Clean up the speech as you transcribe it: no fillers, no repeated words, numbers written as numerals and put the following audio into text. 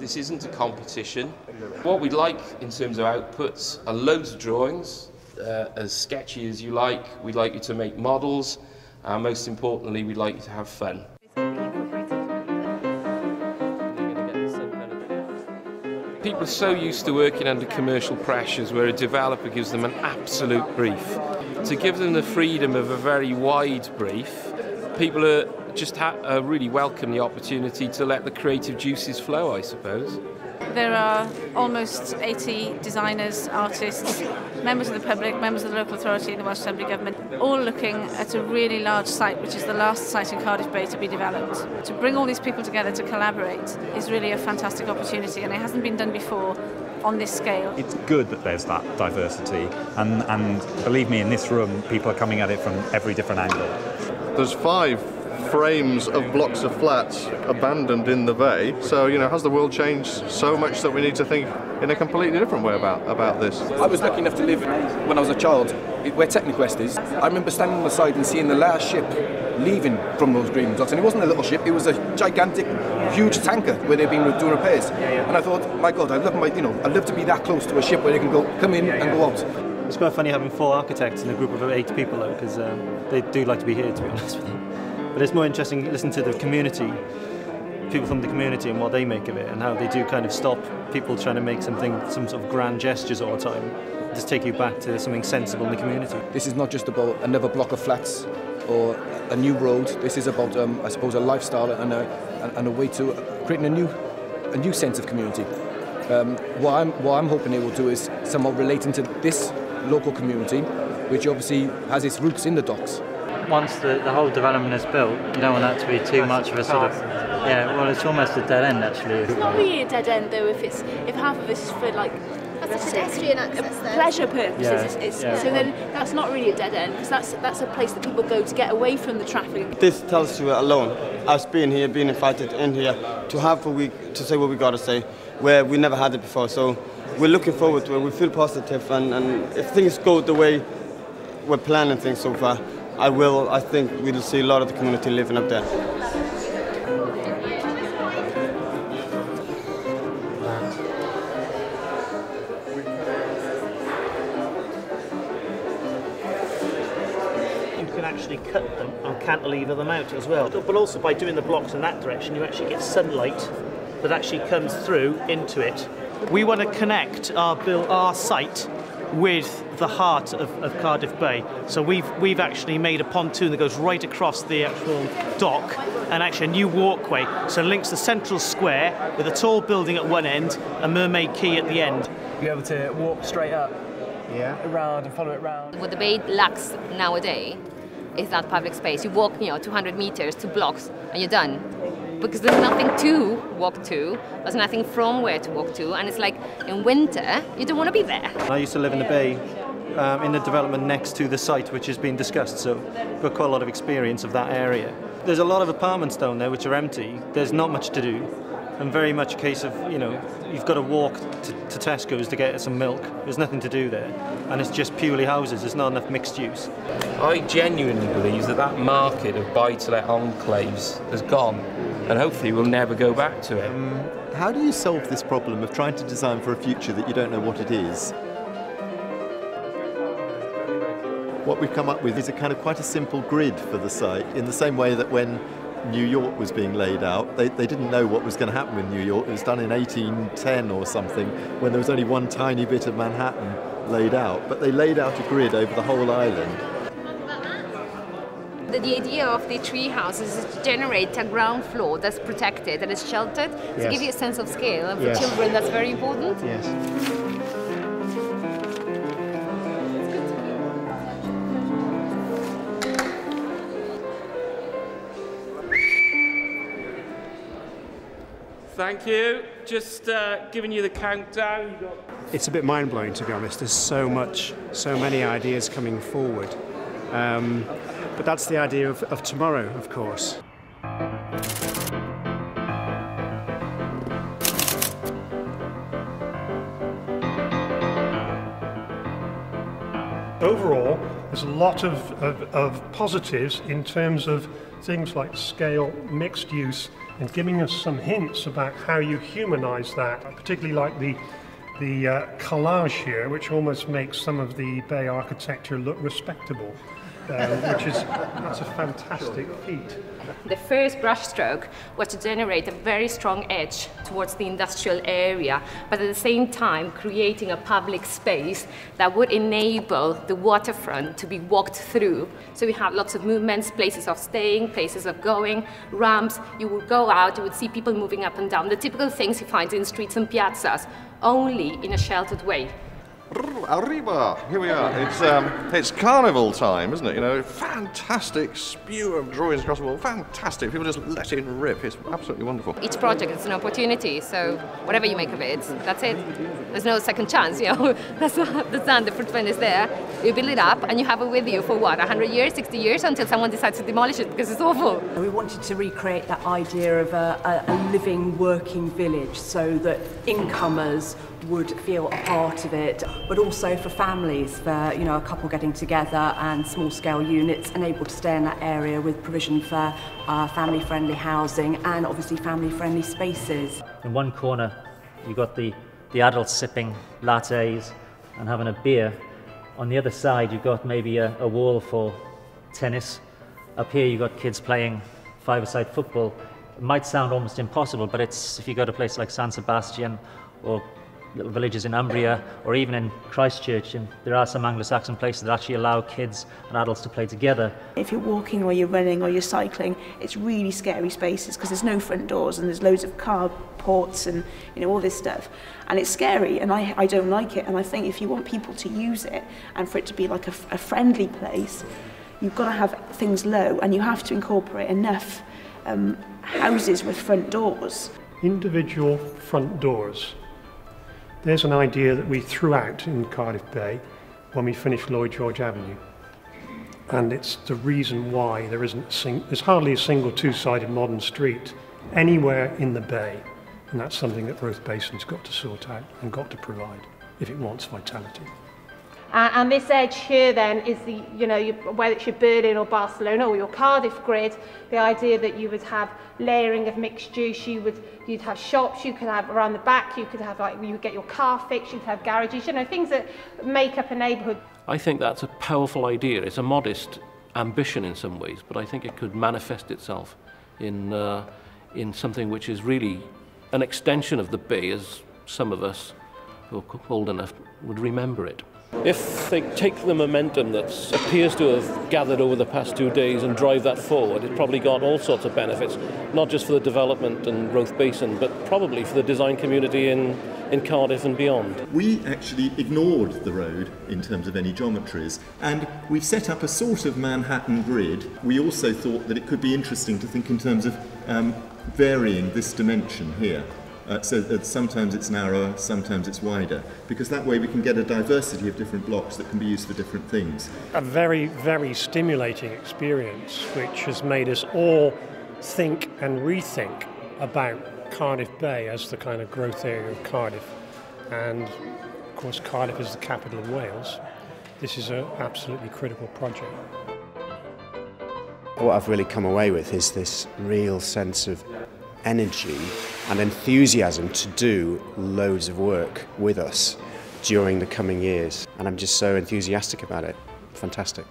This isn't a competition. What we'd like in terms of outputs are loads of drawings, as sketchy as you like. We'd like you to make models, and most importantly, we'd like you to have fun. People are so used to working under commercial pressures where a developer gives them an absolute brief. To give them the freedom of a very wide brief, people are really welcome the opportunity to let the creative juices flow, I suppose. There are almost 80 designers, artists, members of the public, members of the local authority and the Welsh Assembly Government, all looking at a really large site, which is the last site in Cardiff Bay to be developed. To bring all these people together to collaborate is really a fantastic opportunity, and it hasn't been done before on this scale. It's good that there's that diversity, and believe me, in this room, people are coming at it from every different angle. There's 5 frames of blocks of flats abandoned in the bay, so has the world changed so much that we need to think in a completely different way about this? I was lucky enough to live when I was a child where Techniquest is. I remember standing on the side and seeing the last ship leaving from those green docks, and it wasn't a little ship, it was a gigantic, huge tanker where they've been doing repairs. And I thought, my God, I'd love to be that close to a ship where they can come in and go out. It's quite funny having 4 architects in a group of 8 people though, because they do like to be here, to be honest with you. But it's more interesting to listen to the community, people from the community and what they make of it, and how they do kind of stop people trying to make some sort of grand gestures all the time. Just take you back to something sensible in the community. This is not just about another block of flats or a new road. This is about, I suppose, a lifestyle and a way to creating a new sense of community. What I'm hoping it will do is somewhat relating to this local community, which obviously has its roots in the docks. Once the whole development is built, you don't want that to be too much of a sort of, well, it's almost a dead end actually. It's not really a dead end though if half of it is for like pedestrian access there. Pleasure purposes. So then that's not really a dead end, because that's a place that people go to get away from the traffic. This tells you alone, us being here, being invited in here, to say what we got to say, where we never had it before. So we're looking forward to it. We feel positive, and if things go the way we're planning things so far, I think we'll see a lot of the community living up there. You can actually cut them and cantilever them out as well. But also by doing the blocks in that direction, you actually get sunlight that actually comes through into it. We want to connect our site with the heart of Cardiff Bay. So we've actually made a pontoon that goes right across the actual dock, and actually a new walkway, so it links the central square with a tall building at one end, a Mermaid Quay at the end. Be able to walk straight up, around and follow it round. What the bay lacks nowadays is that public space. You walk 200 meters to blocks and you're done. Because there's nothing to walk to, there's nothing from where to walk to, and it's like in winter, you don't want to be there. I used to live in the bay, in the development next to the site which has been discussed, so I've got quite a lot of experience of that area. There's a lot of apartments down there which are empty, there's not much to do, and very much a case of, you've got to walk to Tesco's to get some milk, there's nothing to do there, and it's just purely houses, there's not enough mixed use. I genuinely believe that market of buy-to-let enclaves has gone, and hopefully we'll never go back to it. How do you solve this problem of trying to design for a future that you don't know what it is? What we've come up with is a kind of quite a simple grid for the site, in the same way that when New York was being laid out, they didn't know what was going to happen with New York. It was done in 1810 or something, when there was only one tiny bit of Manhattan laid out, but they laid out a grid over the whole island. The idea of the tree houses is to generate a ground floor that's protected, that is sheltered, to give you a sense of scale. And for children, that's very important. Thank you. Just giving you the countdown. It's a bit mind-blowing, to be honest. There's so many ideas coming forward. But that's the idea of tomorrow, of course. Overall, there's a lot of positives in terms of things like scale, mixed use, and giving us some hints about how you humanise that. I particularly like the collage here, which almost makes some of the bay architecture look respectable, that's a fantastic feat. The first brushstroke was to generate a very strong edge towards the industrial area, but at the same time creating a public space that would enable the waterfront to be walked through. So we have lots of movements, places of staying, places of going, ramps. You would go out, you would see people moving up and down, the typical things you find in streets and piazzas, only in a sheltered way. Arriba! Here we are. It's carnival time, isn't it? You know, fantastic spew of drawings across the wall. Fantastic. People just let it rip. It's absolutely wonderful. Each project is an opportunity, so whatever you make of it, that's it. There's no second chance, you know. That's done. The footprint is there. You build it up, and you have it with you for what, 100 years, 60 years, until someone decides to demolish it because it's awful. We wanted to recreate that idea of a living, working village, so that incomers would feel a part of it, but also for families, for a couple getting together and small-scale units and able to stay in that area with provision for family-friendly housing and obviously family-friendly spaces. In one corner, you've got the adults sipping lattes and having a beer. On the other side, you've got maybe a wall for tennis. Up here, you've got kids playing five-a-side football. It might sound almost impossible, but if you go to a place like San Sebastian or little villages in Umbria or even in Christchurch, and there are some Anglo-Saxon places that actually allow kids and adults to play together. If you're walking or you're running or you're cycling, it's really scary spaces because there's no front doors and there's loads of car ports and all this stuff, and it's scary, and I don't like it. And I think if you want people to use it and for it to be like a friendly place, you've got to have things low and you have to incorporate enough houses with front doors. Individual front doors. There's an idea that we threw out in Cardiff Bay when we finished Lloyd George Avenue, and it's the reason why there's hardly a single two-sided modern street anywhere in the bay, and that's something that Roath Basin's got to sort out and got to provide if it wants vitality. And this edge here then is whether it's your Berlin or Barcelona or your Cardiff grid, the idea that you would have layering of mixed use, you'd have shops, you could have around the back, you could have you would get your car fixed, you'd have garages, things that make up a neighbourhood. I think that's a powerful idea. It's a modest ambition in some ways, but I think it could manifest itself in something which is really an extension of the bay, as some of us who are old enough would remember it. If they take the momentum that appears to have gathered over the past 2 days and drive that forward, it's probably got all sorts of benefits, not just for the development in Roath Basin, but probably for the design community in Cardiff and beyond. We actually ignored the road in terms of any geometries, and we've set up a sort of Manhattan grid. We also thought that it could be interesting to think in terms of varying this dimension here. So that sometimes it's narrower, sometimes it's wider, because that way we can get a diversity of different blocks that can be used for different things. A very, very stimulating experience which has made us all think and rethink about Cardiff Bay as the kind of growth area of Cardiff. And of course Cardiff is the capital of Wales. This is an absolutely critical project. What I've really come away with is this real sense of energy and enthusiasm to do loads of work with us during the coming years, and I'm just so enthusiastic about it. Fantastic.